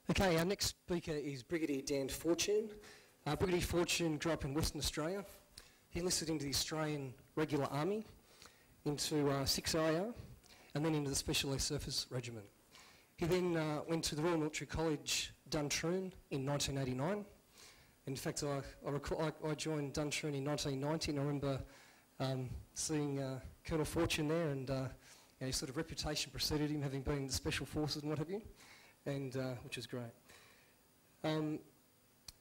Okay, our next speaker is Brigadier Dan Fortune. Brigadier Fortune grew up in Western Australia. He enlisted into the Australian Regular Army, into 6IR, and then into the Special Air Surface Regiment. He then went to the Royal Military College, Duntroon, in 1989. In fact, I joined Duntroon in 1990, and I remember seeing Colonel Fortune there, and his sort of reputation preceded him, having been in the Special Forces and what have you, and which was great.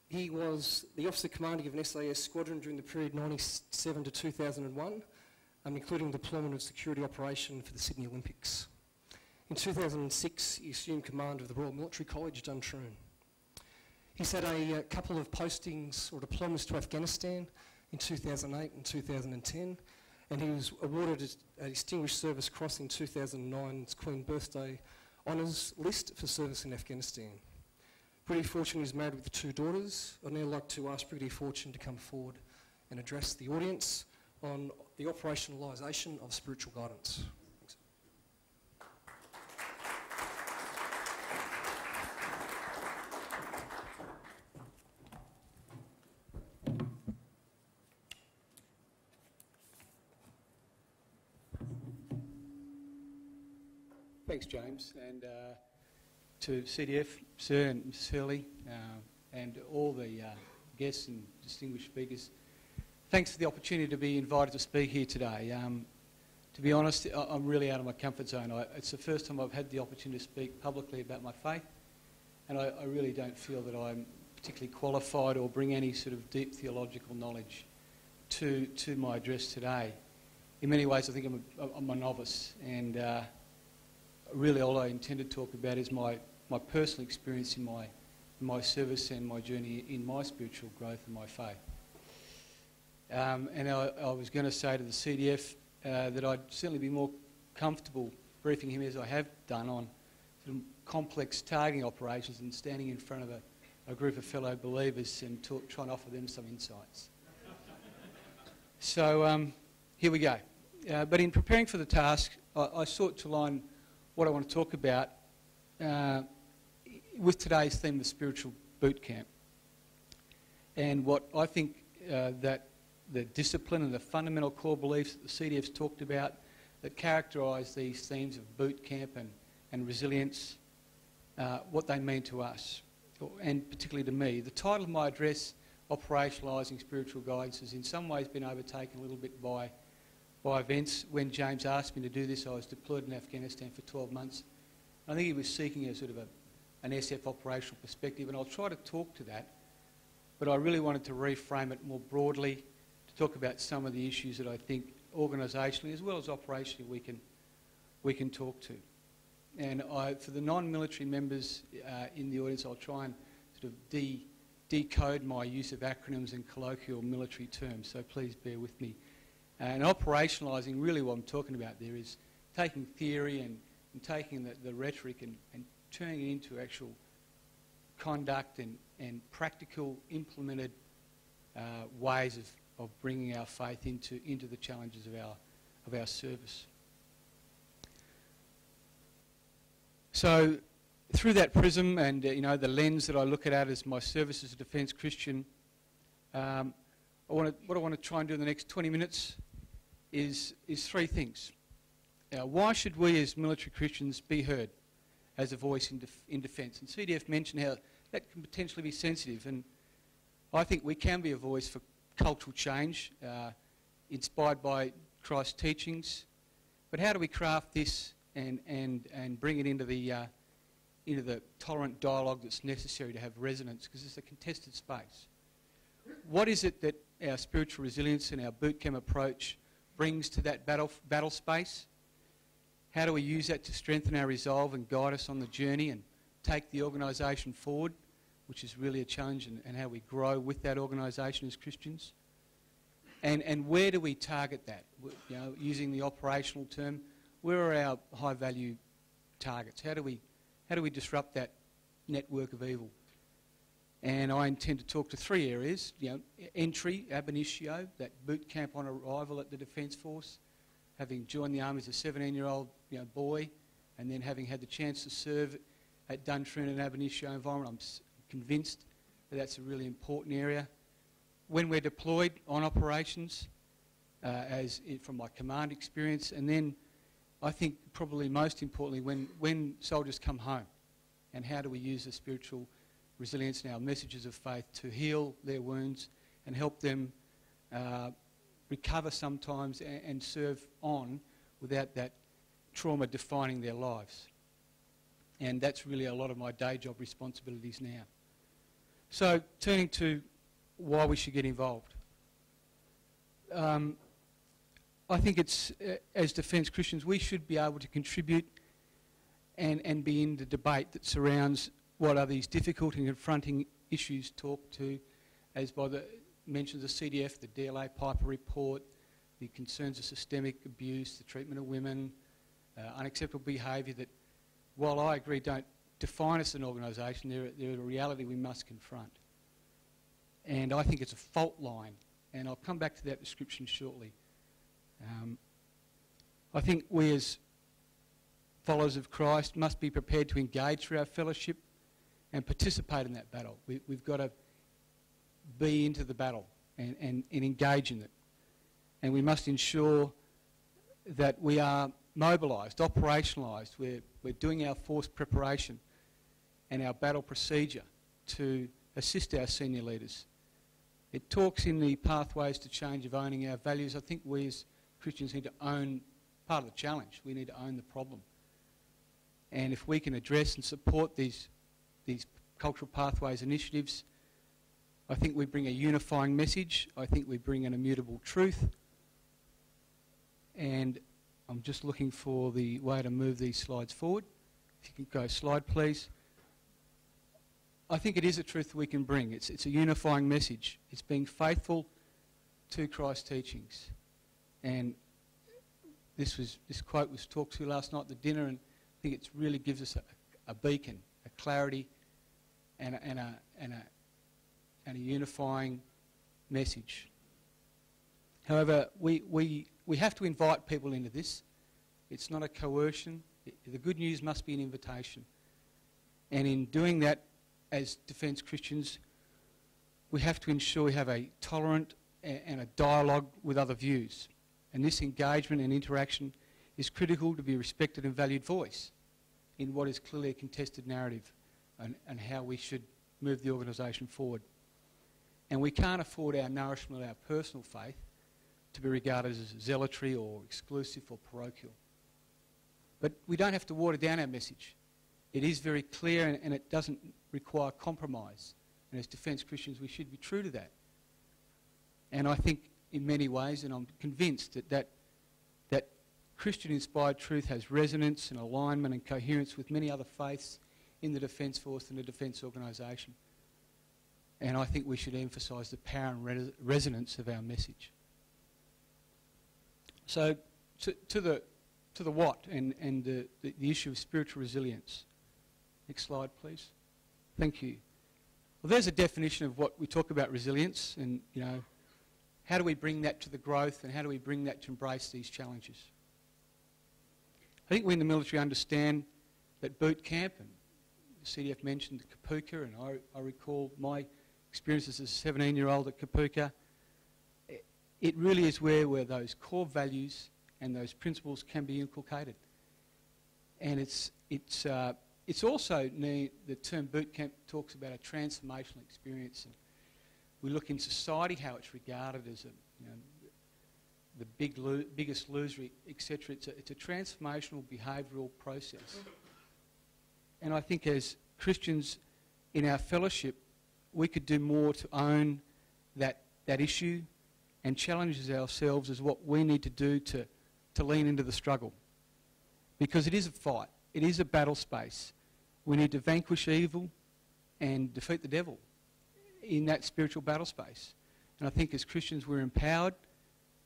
He was the officer commanding of an SAS squadron during the period 1997 to 2001, including deployment of security operation for the Sydney Olympics. In 2006, he assumed command of the Royal Military College, Duntroon. He's had a couple of postings or deployments to Afghanistan in 2008 and 2010, and he was awarded a Distinguished Service Cross in 2009's Queen Birthday Honours List for service in Afghanistan. Brigadier Fortune is married with 2 daughters. I'd now like to ask Brigadier Fortune to come forward and address the audience on the operationalisation of spiritual guidance. Thanks. Thanks, James, and to CDF, Sir and Ms Hurley, and all the guests and distinguished speakers. Thanks for the opportunity to be invited to speak here today. To be honest, I'm really out of my comfort zone. It's the first time I've had the opportunity to speak publicly about my faith, and I really don't feel that I'm particularly qualified or bring any sort of deep theological knowledge to my address today. In many ways, I think I'm a novice, and really all I intend to talk about is my personal experience in my service and my journey in my spiritual growth and my faith. And I was going to say to the CDF that I'd certainly be more comfortable briefing him as I have done on sort of complex targeting operations than standing in front of a group of fellow believers and try and offer them some insights. So here we go. But in preparing for the task, I sought to line what I want to talk about with today's theme of spiritual boot camp, and what I think that the discipline and the fundamental core beliefs that the CDF's talked about that characterise these themes of boot camp and resilience, what they mean to us, and particularly to me. The title of my address, Operationalising Spiritual Guidance, has in some ways been overtaken a little bit by events. When James asked me to do this, I was deployed in Afghanistan for 12 months. I think he was seeking a sort of an SF operational perspective, and I'll try to talk to that, but I really wanted to reframe it more broadly to talk about some of the issues that I think organisationally as well as operationally we can talk to. And for the non-military members in the audience, I'll try and sort of decode my use of acronyms and colloquial military terms, so please bear with me. And operationalising, really what I'm talking about there is taking theory and taking the rhetoric and turning it into actual conduct and practical, implemented ways of bringing our faith into the challenges of our service. So through that prism and the lens that I look at as my service as a defence Christian, what I want to try and do in the next 20 minutes is 3 things. Why should we as military Christians be heard as a voice in defence? And CDF mentioned how that can potentially be sensitive, and I think we can be a voice for cultural change, inspired by Christ's teachings. But how do we craft this and bring it into the tolerant dialogue that's necessary to have resonance, because it's a contested space? What is it that our spiritual resilience and our boot camp approach brings to that battle space? How do we use that to strengthen our resolve and guide us on the journey and take the organisation forward, which is really a challenge, and how we grow with that organisation as Christians? And where do we target that? Using the operational term, where are our high-value targets? How do we disrupt that network of evil? And I intend to talk to 3 areas. Entry, ab initio, that boot camp on arrival at the Defence Force, having joined the Army as a 17-year-old boy, and then having had the chance to serve at Duntroon and ab initio environment. I'm convinced that that's a really important area. When we're deployed on operations, from my command experience, and then I think probably most importantly when soldiers come home, and how do we use the spiritual resilience and our messages of faith to heal their wounds and help them recover sometimes and serve on without that trauma defining their lives. And that's really a lot of my day job responsibilities now. So turning to why we should get involved. I think it's, as Defence Christians, we should be able to contribute and be in the debate that surrounds what are these difficult and confronting issues talked to, as by the mentions of CDF, the DLA Piper report, the concerns of systemic abuse, the treatment of women, unacceptable behaviour that, while I agree don't define us as an organisation, they're a reality we must confront. And I think it's a fault line, and I'll come back to that description shortly. I think we as followers of Christ must be prepared to engage through our fellowship and participate in that battle. We've got to be into the battle and engage in it. And we must ensure that we are mobilised, operationalised. We're doing our force preparation and our battle procedure to assist our senior leaders. It talks in the Pathways to Change of owning our values. I think we as Christians need to own part of the challenge. We need to own the problem. And if we can address and support these cultural pathways initiatives, I think we bring a unifying message. I think we bring an immutable truth. And I'm just looking for the way to move these slides forward. If you can go slide, please. I think it is a truth we can bring. It's a unifying message. It's being faithful to Christ's teachings. And this quote was talked to last night at the dinner, and I think it really gives us a beacon, a clarity, and a unifying message. However, we have to invite people into this. It's not a coercion. The good news must be an invitation. And in doing that, as Defence Christians, we have to ensure we have a tolerant and a dialogue with other views. And this engagement and interaction is critical to be a respected and valued voice in what is clearly a contested narrative and how we should move the organisation forward. And we can't afford our nourishment of our personal faith to be regarded as zealotry or exclusive or parochial. But we don't have to water down our message. It is very clear and it doesn't require compromise. And as Defence Christians, we should be true to that. And I think in many ways, and I'm convinced that Christian-inspired truth has resonance and alignment and coherence with many other faiths in the Defence Force and the Defence Organisation. And I think we should emphasise the power and resonance of our message. So to the what and the issue of spiritual resilience. Next slide, please. Thank you. Well, there's a definition of what we talk about resilience, and how do we bring that to the growth, and how do we bring that to embrace these challenges? I think we in the military understand that boot camp, and the CDF mentioned Kapooka, and I recall my experiences as a 17-year-old at Kapooka. It really is where those core values and those principles can be inculcated. And it's also, the term boot camp talks about a transformational experience. And we look in society how it's regarded as the biggest loser, etc. It's a transformational behavioural process. And I think as Christians in our fellowship, we could do more to own that issue and challenge ourselves as what we need to do to lean into the struggle. Because it is a fight. It is a battle space. We need to vanquish evil and defeat the devil in that spiritual battle space. And I think as Christians we're empowered,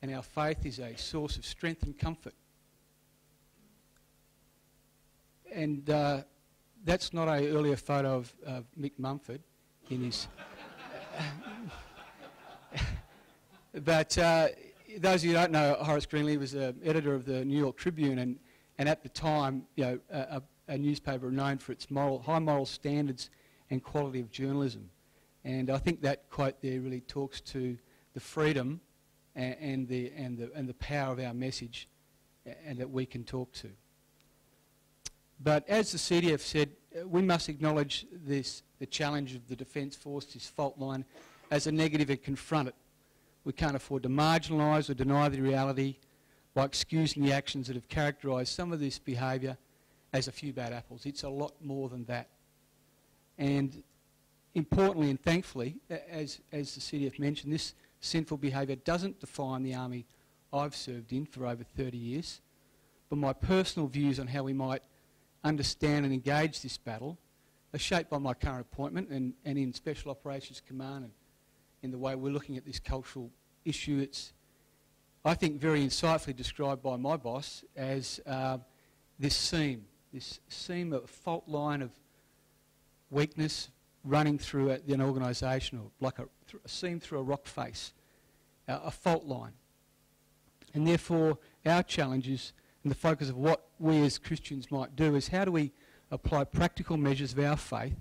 and our faith is a source of strength and comfort. And that's not an earlier photo of Mick Mumford in his... But those of you who don't know, Horace Greenlee was editor of the New York Tribune, and at the time, a newspaper known for its high moral standards and quality of journalism. And I think that quote there really talks to the freedom and the power of our message and that we can talk to. But as the CDF said, we must acknowledge the challenge of the Defence Force, this fault line, as a negative and confront it. We can't afford to marginalise or deny the reality by excusing the actions that have characterised some of this behaviour as a few bad apples. It's a lot more than that. And importantly and thankfully, as the CDF mentioned, this sinful behaviour doesn't define the army I've served in for over 30 years, but my personal views on how we might understand and engage this battle are shaped by my current appointment and in Special Operations Command and in the way we're looking at this cultural issue. It's, I think, very insightfully described by my boss as this seam of fault line of weakness running through an organisation, or like a seam through a rock face, a fault line. And therefore, our challenge is, and the focus of what we as Christians might do, is how do we apply practical measures of our faith,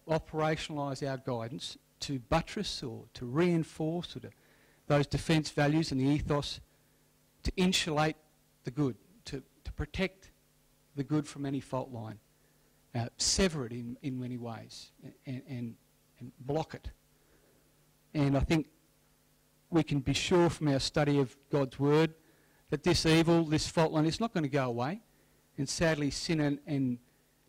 operationalise our guidance to buttress or to reinforce or to those defence values and the ethos, to insulate the good, to protect the good from any fault line, sever it in many ways and block it. And I think we can be sure from our study of God's Word that this evil, this fault line, is not going to go away. And sadly, sin and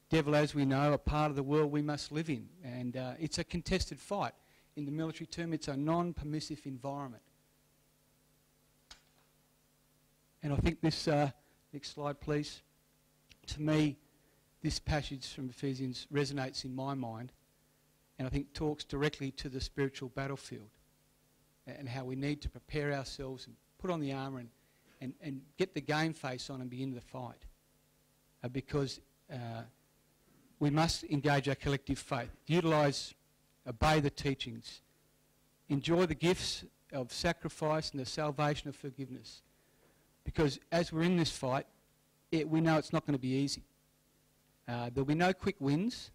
devil, as we know, are part of the world we must live in. And it's a contested fight. In the military term, it's a non-permissive environment. And I think this, next slide please, to me, this passage from Ephesians resonates in my mind, and I think talks directly to the spiritual battlefield and how we need to prepare ourselves and put on the armour and get the game face on and be into the fight. Because we must engage our collective faith, utilise, obey the teachings, enjoy the gifts of sacrifice and the salvation of forgiveness. Because as we're in this fight, we know it's not going to be easy. There'll be no quick wins,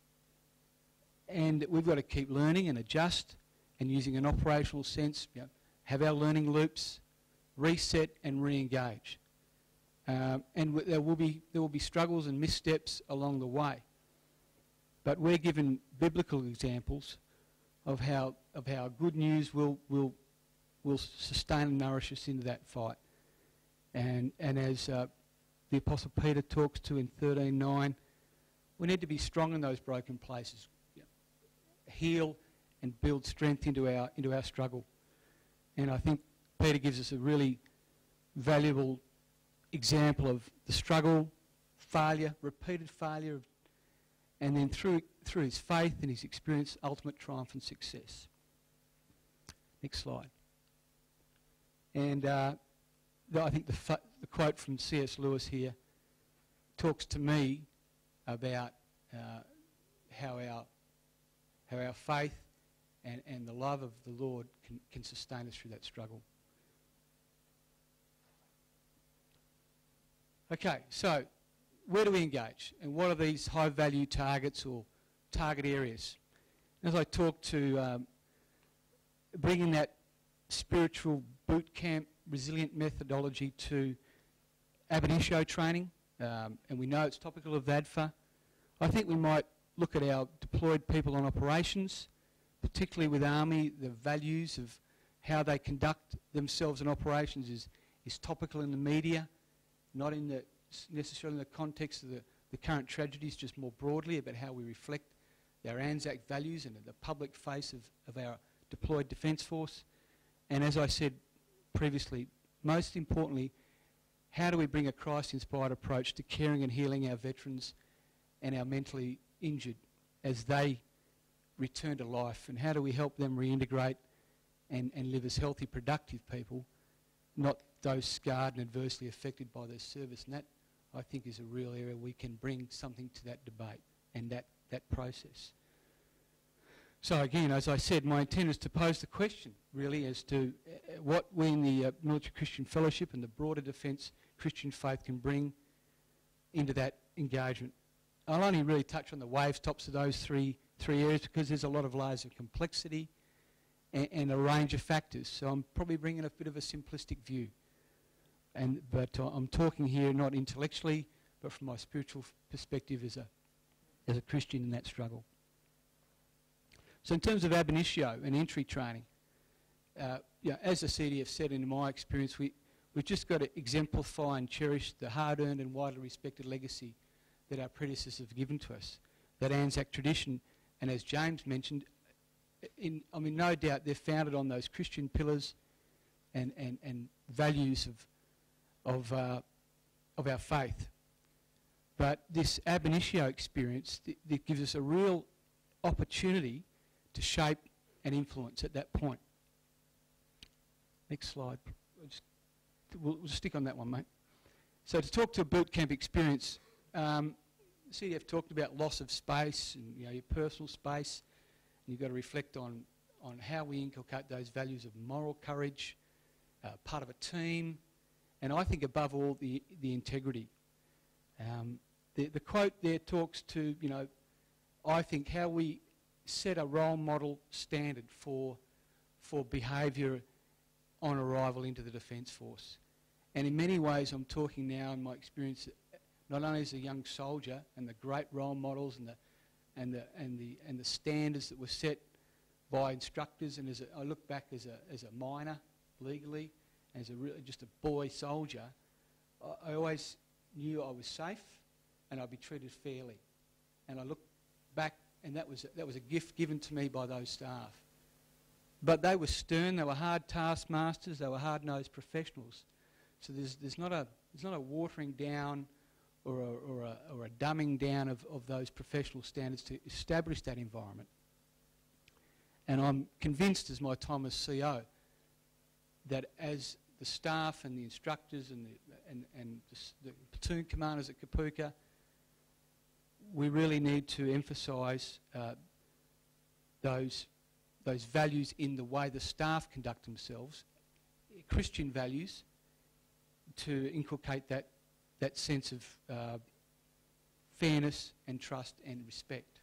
and we've got to keep learning and adjust and using an operational sense, have our learning loops, reset and re-engage. And there will be struggles and missteps along the way. But we're given biblical examples of how good news will sustain and nourish us into that fight. And as the Apostle Peter talks to in 13:9, we need to be strong in those broken places, heal and build strength into our struggle. And I think Peter gives us a really valuable example of the struggle, failure, repeated failure, and then through his faith and his experience, ultimate triumph and success. Next slide. And I think the quote from C.S. Lewis here talks to me about how our faith and the love of the Lord can sustain us through that struggle. Okay, so where do we engage? And what are these high-value targets or target areas? As I talk to bringing that spiritual boot camp resilient methodology to ab initio training, and we know it's topical of VADFA, I think we might look at our deployed people on operations, particularly with Army. The values of how they conduct themselves in operations is topical in the media, not in necessarily in the context of the current tragedies, just more broadly about how we reflect our Anzac values and the public face of our deployed Defence Force. And as I said previously, most importantly, how do we bring a Christ-inspired approach to caring and healing our veterans and our mentally injured as they return to life, and how do we help them reintegrate and live as healthy, productive people, not those scarred and adversely affected by their service. And that, I think, is a real area we can bring something to that debate and that process. So again, as I said, my intent is to pose the question really as to what we in the Military Christian Fellowship and the broader defence Christian faith can bring into that engagement. I'll only really touch on the wave tops of those three areas because there's a lot of layers of complexity and a range of factors. So I'm probably bringing a bit of a simplistic view. But I'm talking here not intellectually, but from my spiritual perspective as a Christian in that struggle. So in terms of ab initio and entry training, as the CDF said, in my experience, we've just got to exemplify and cherish the hard-earned and widely respected legacy that our predecessors have given to us, that Anzac tradition, and as James mentioned, no doubt they're founded on those Christian pillars and values of our faith. But this ab initio experience that gives us a real opportunity to shape and influence at that point. Next slide. We'll stick on that one, mate. So to talk to a boot camp experience, CDF talked about loss of space and your personal space. And you've got to reflect on how we inculcate those values of moral courage, part of a team, and I think above all the integrity. The quote there talks to, I think how we set a role model standard for behaviour on arrival into the Defence Force. And in many ways I'm talking now in my experience not only as a young soldier and the great role models and the standards that were set by instructors, and I look back as a minor legally, as just a boy soldier, I always knew I was safe and I'd be treated fairly. And I look back, and that was a gift given to me by those staff. But they were stern, they were hard taskmasters, they were hard-nosed professionals. So there's not a watering down or a dumbing down of those professional standards to establish that environment. And I'm convinced as my time as CO that as the staff and the instructors and the platoon commanders at Kapooka, we really need to emphasise those values in the way the staff conduct themselves, Christian values, to inculcate that sense of fairness and trust and respect.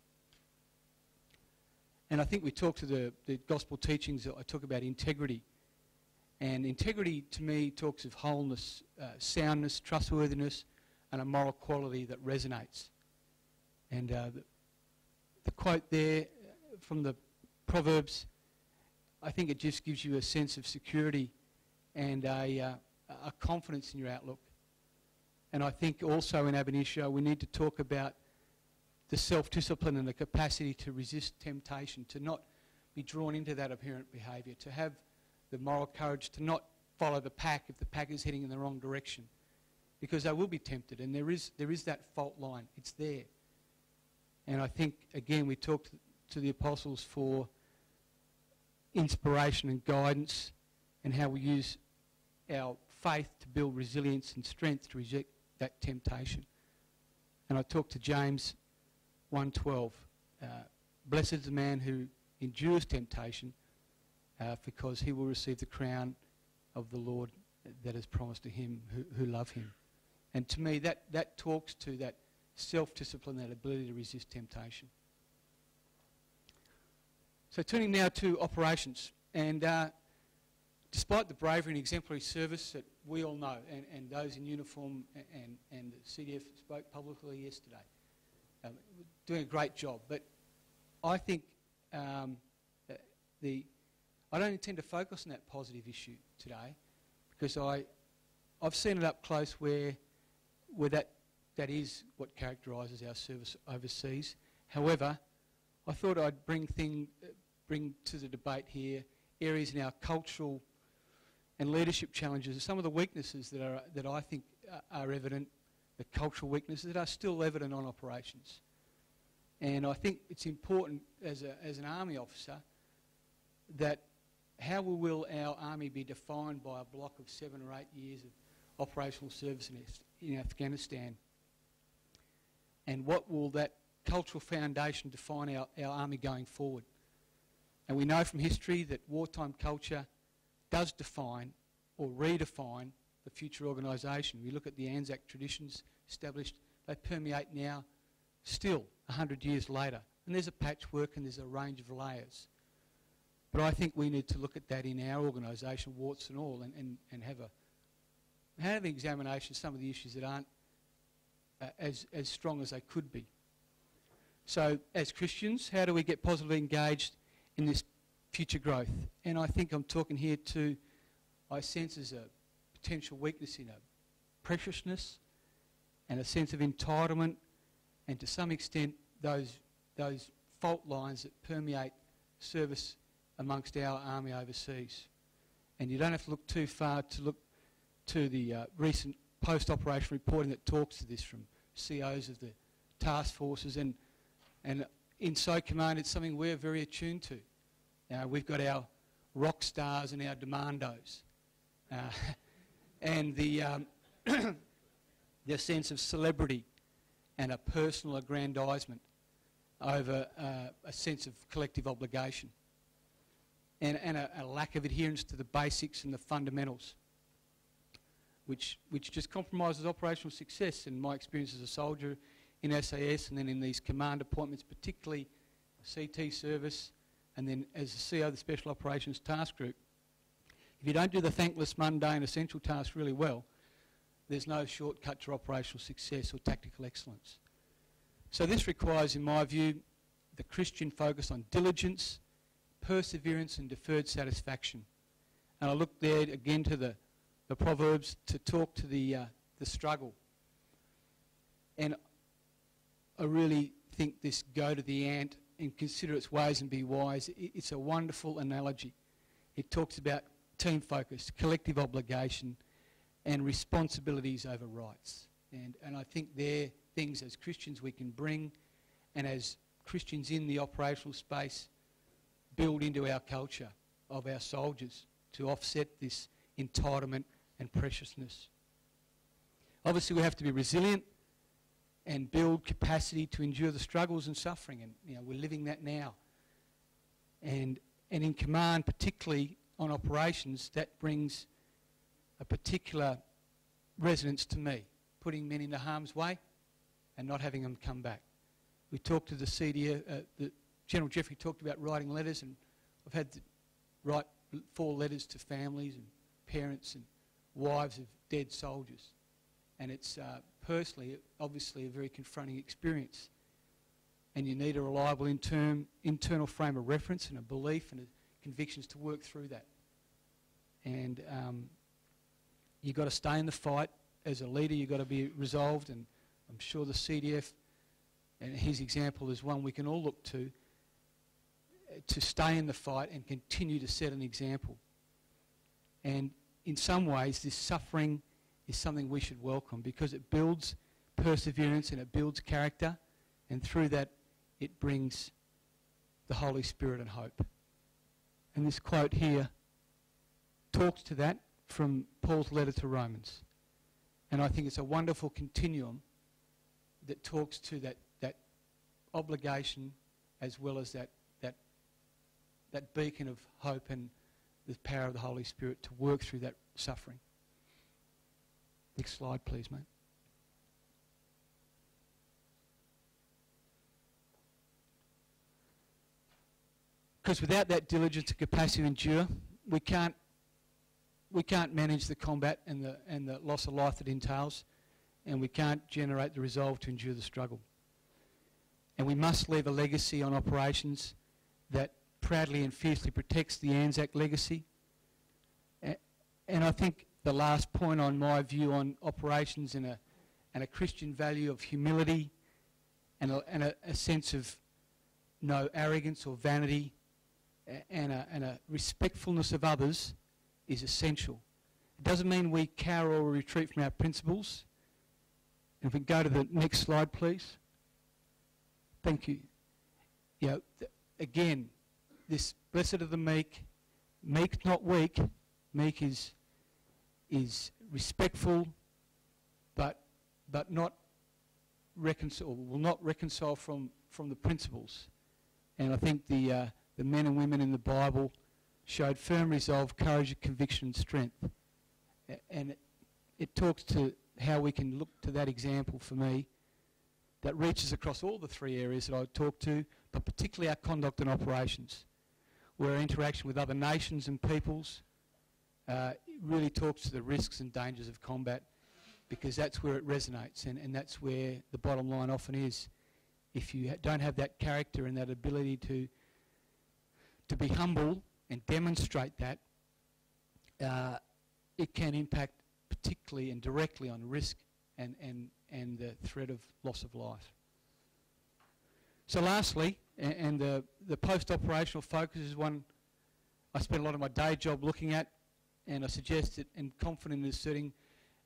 And I think we talked to the gospel teachings that I talk about integrity. And integrity to me talks of wholeness, soundness, trustworthiness, and a moral quality that resonates. And the quote there from the Proverbs, I think it just gives you a sense of security and a confidence in your outlook. And I think also in ab initio we need to talk about the self-discipline and the capacity to resist temptation, to not be drawn into that aberrant behaviour, to have the moral courage to not follow the pack if the pack is heading in the wrong direction. Because they will be tempted, and there is that fault line. It's there. And I think, again, we talked to the apostles for inspiration and guidance and how we use our faith to build resilience and strength to reject that temptation. And I talked to James 1:12. Blessed is the man who endures temptation, because he will receive the crown of the Lord that is promised to him who love him. And to me, that talks to that self-discipline, that ability to resist temptation. So turning now to operations. And despite the bravery and exemplary service that we all know, and those in uniform and the CDF spoke publicly yesterday, doing a great job. But I think I don't intend to focus on that positive issue today, because I've seen it up close where that is what characterises our service overseas. However, I thought I'd bring to the debate here areas in our cultural and leadership challenges, some of the weaknesses that I think are evident, the cultural weaknesses that are still evident on operations. And I think it's important as an army officer that how will our army be defined by a block of 7 or 8 years of operational service in Afghanistan? And what will that cultural foundation define our army going forward? And we know from history that wartime culture does define or redefine the future organisation. We look at the Anzac traditions established they permeate now, still 100 years later. And there's a patchwork and there's a range of layers. But I think we need to look at that in our organisation, warts and all, and have an examination of some of the issues that aren't as strong as they could be. So as Christians, how do we get positively engaged in this future growth? And I think I'm talking here to, I sense as a potential weakness in a preciousness and a sense of entitlement, and to some extent those fault lines that permeate service amongst our army overseas. And you don't have to look too far to look to the recent post-operation reporting that talks to this from CEOs of the task forces, and in So Command it's something we're very attuned to. We've got our rock stars and our demandos, and the sense of celebrity and a personal aggrandisement over a sense of collective obligation, and a lack of adherence to the basics and the fundamentals, which just compromises operational success. In my experience as a soldier in SAS, and then in these command appointments, particularly CT service, and then as the CEO of the Special Operations Task Group, if you don't do the thankless, mundane, essential tasks really well, there's no shortcut to operational success or tactical excellence. So this requires, in my view, the Christian focus on diligence, perseverance and deferred satisfaction. And I look there again to the Proverbs to talk to the struggle. And I really think this go to the ant and consider its ways and be wise, it's a wonderful analogy. It talks about team focus, collective obligation and responsibilities over rights. And I think they're things as Christians we can bring, and as Christians in the operational space build into our culture of our soldiers to offset this entitlement and preciousness. Obviously we have to be resilient and build capacity to endure the struggles and suffering, and we're living that now. And in command, particularly on operations, that brings a particular resonance to me, putting men into harm's way and not having them come back. We talked to the CDF, General Jeffrey talked about writing letters, and I've had to write 4 letters to families and parents and wives of dead soldiers. And it's personally, obviously, a very confronting experience. And you need a reliable internal frame of reference and a belief and convictions to work through that. And you've got to stay in the fight. As a leader, you've got to be resolved, and I'm sure the CDF and his example is one we can all look to stay in the fight and continue to set an example. And in some ways, this suffering is something we should welcome, because it builds perseverance and it builds character, and through that it brings the Holy Spirit and hope. And this quote here talks to that from Paul's letter to Romans. And I think it's a wonderful continuum that talks to that obligation, as well as that beacon of hope and the power of the Holy Spirit to work through that suffering. Next slide, please, mate. Because without that diligence and capacity to endure, we can't manage the combat and the loss of life that entails, and we can't generate the resolve to endure the struggle. And we must leave a legacy on operations that proudly and fiercely protects the Anzac legacy. And I think the last point on my view on operations and a Christian value of humility and a sense of no arrogance or vanity and a respectfulness of others is essential. It doesn't mean we cower or retreat from our principles. And if we go to the next slide, please. Thank you. Again, this blessed are the meek, meek not weak. Meek is respectful, but not will not reconcile from the principles. And I think the men and women in the Bible showed firm resolve, courage, conviction and strength. And it talks to how we can look to that example for me that reaches across all the three areas that I talked to, but particularly our conduct and operations, where our interaction with other nations and peoples really talks to the risks and dangers of combat, because that's where it resonates, and that's where the bottom line often is. If you don't have that character and that ability to be humble and demonstrate that, it can impact particularly and directly on risk and the threat of loss of life. So lastly, and the post-operational focus is one I spend a lot of my day job looking at, and I suggest that, and confident in asserting,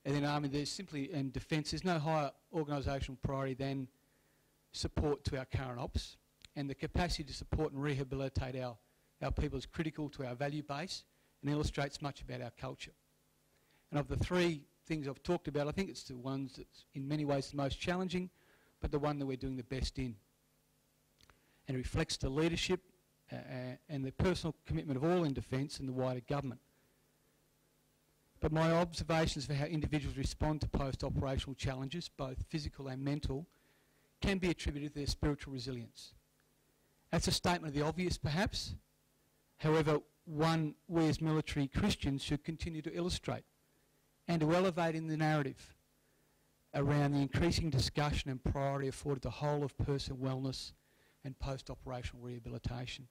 and in Army there's simply, in defence, there's no higher organisational priority than support to our current ops, and the capacity to support and rehabilitate our people is critical to our value base and illustrates much about our culture. And of the three things I've talked about, I think it's the ones that's in many ways the most challenging, but the one that we're doing the best in. And it reflects the leadership and the personal commitment of all in defence and the wider government. But my observations for how individuals respond to post-operational challenges, both physical and mental, can be attributed to their spiritual resilience. That's a statement of the obvious, perhaps. However, one we as military Christians should continue to illustrate and to elevate in the narrative around the increasing discussion and priority afforded to whole of person wellness and post-operational rehabilitation.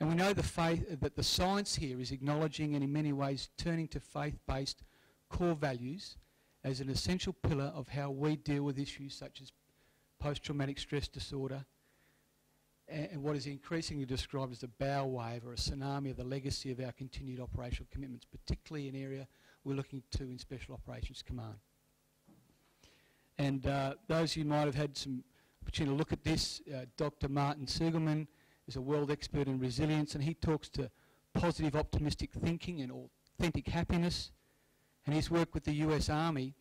And we know that the science here is acknowledging and in many ways turning to faith-based core values as an essential pillar of how we deal with issues such as post-traumatic stress disorder and what is increasingly described as a bow wave or a tsunami of the legacy of our continued operational commitments, particularly an area we're looking to in Special Operations Command. And those of you might have had some opportunity to look at this, Dr. Martin Segelman is a world expert in resilience, and he talks to positive optimistic thinking and authentic happiness. And his work with the US Army,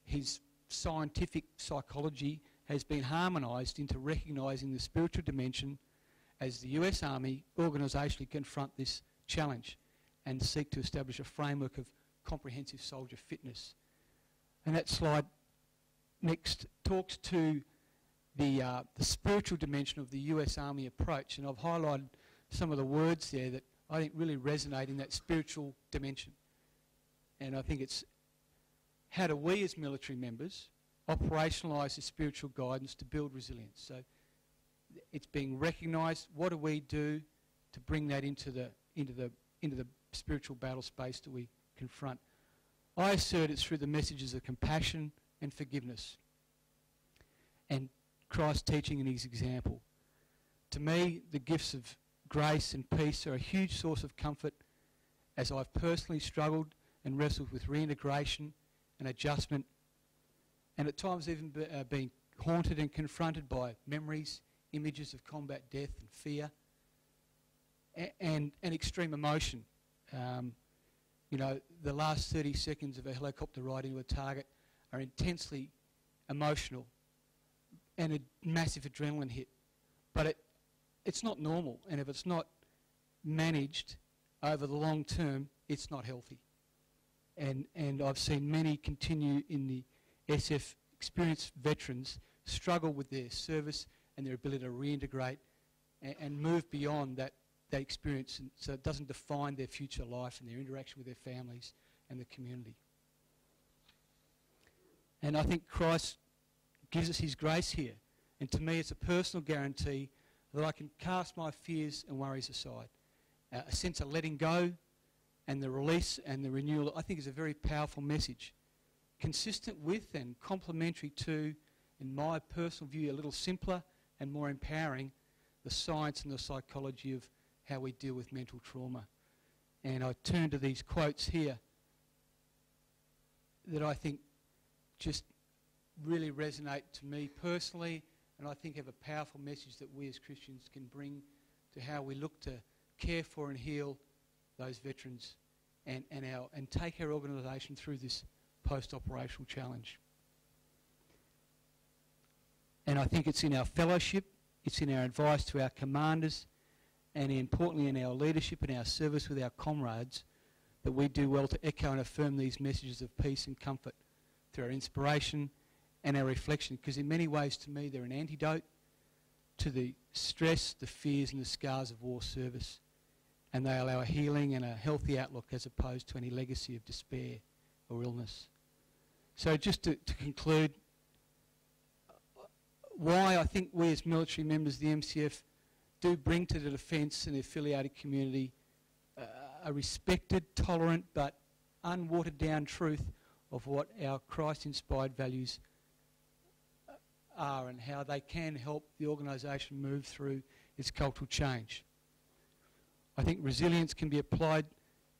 his scientific psychology has been harmonised into recognising the spiritual dimension as the US Army organisationally confront this challenge and seek to establish a framework of comprehensive soldier fitness. And that slide next talks to the spiritual dimension of the US Army approach, and I've highlighted some of the words there that I think really resonate in that spiritual dimension. And I think it's how do we as military members operationalise the spiritual guidance to build resilience. So it's being recognised. What do we do to bring that into the spiritual battle space that we confront? I assert it's through the messages of compassion and forgiveness and Christ's teaching and his example. To me, the gifts of grace and peace are a huge source of comfort as I've personally struggled and wrestled with reintegration and adjustment, and at times even being haunted and confronted by memories, images of combat death and fear, and extreme emotion. You know, the last 30 seconds of a helicopter ride into a target are intensely emotional and a massive adrenaline hit. But it's not normal, and if it's not managed over the long term, it's not healthy. And I've seen many continue in the SF experienced veterans struggle with their service and their ability to reintegrate and move beyond that experience, and so it doesn't define their future life and their interaction with their families and the community. And I think Christ gives us his grace here, and to me it's a personal guarantee that I can cast my fears and worries aside. A sense of letting go and the release and the renewal, I think, is a very powerful message, consistent with and complementary to, in my personal view, a little simpler and more empowering, the science and the psychology of how we deal with mental trauma. And I turn to these quotes here that I think just really resonate to me personally, and I think have a powerful message that we as Christians can bring to how we look to care for and heal those veterans and take our organisation through this post-operational challenge. And I think it's in our fellowship, it's in our advice to our commanders, and importantly in our leadership and our service with our comrades, that we do well to echo and affirm these messages of peace and comfort through our inspiration and our reflection, because in many ways to me they're an antidote to the stress, the fears and the scars of war service, and they allow a healing and a healthy outlook as opposed to any legacy of despair or illness. So just to conclude, why I think we as military members of the MCF do bring to the defence and the affiliated community a respected, tolerant but unwatered down truth of what our Christ-inspired values are and how they can help the organisation move through its cultural change. I think resilience can be applied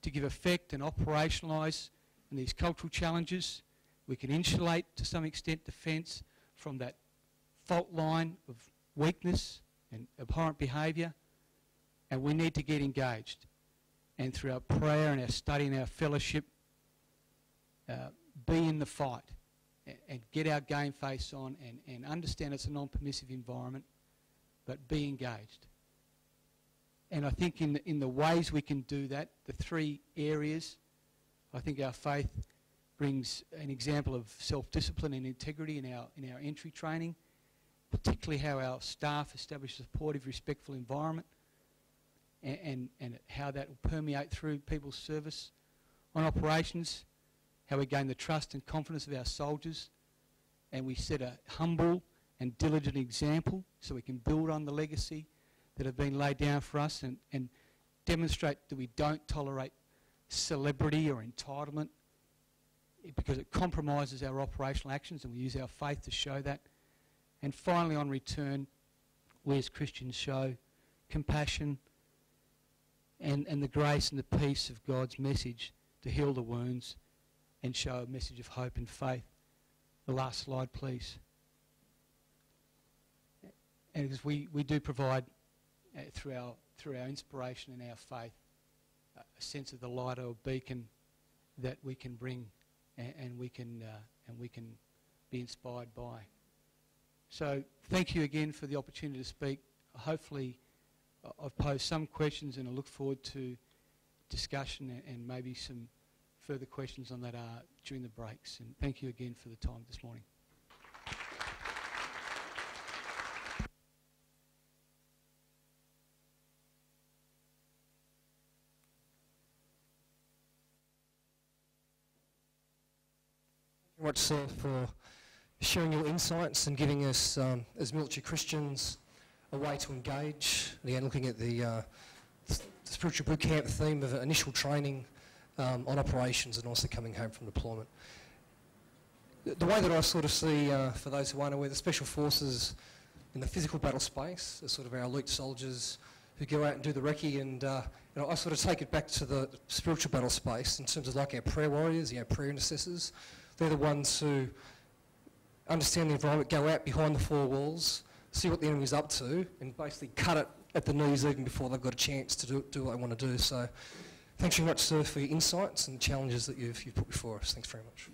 to give effect and operationalise in these cultural challenges. We can insulate to some extent defence from that fault line of weakness and abhorrent behaviour, and we need to get engaged. And through our prayer and our study and our fellowship, be in the fight and get our game face on and understand it's a non-permissive environment, but be engaged. And I think in the ways we can do that, the three areas, I think our faith brings an example of self-discipline and integrity in our entry training, particularly how our staff establish a supportive, respectful environment and how that will permeate through people's service. On operations, how we gain the trust and confidence of our soldiers, and we set a humble and diligent example so we can build on the legacy that have been laid down for us and demonstrate that we don't tolerate celebrity or entitlement because it compromises our operational actions, and we use our faith to show that. And finally, on return, we as Christians show compassion and the grace and the peace of God's message to heal the wounds and show a message of hope and faith. The last slide, please. And because we do provide, through our inspiration and our faith, a sense of the light or beacon that we can bring and we can be inspired by. So thank you again for the opportunity to speak. Hopefully I've posed some questions, and I look forward to discussion and maybe some further questions on that during the breaks. And thank you again for the time this morning. Thank you very much, sir, for sharing your insights and giving us, as military Christians, a way to engage. Again, looking at the spiritual boot camp theme of initial training on operations and also coming home from deployment. The way that I sort of see, for those who aren't aware, the Special Forces in the physical battle space are sort of our elite soldiers who go out and do the recce, and I sort of take it back to the spiritual battle space in terms of like our prayer warriors, prayer intercessors. They're the ones who understand the environment, go out behind the four walls, see what the enemy's up to, and basically cut it at the knees even before they've got a chance to do what they want to do. So thanks very much, sir, for your insights and challenges that you've put before us. Thanks very much.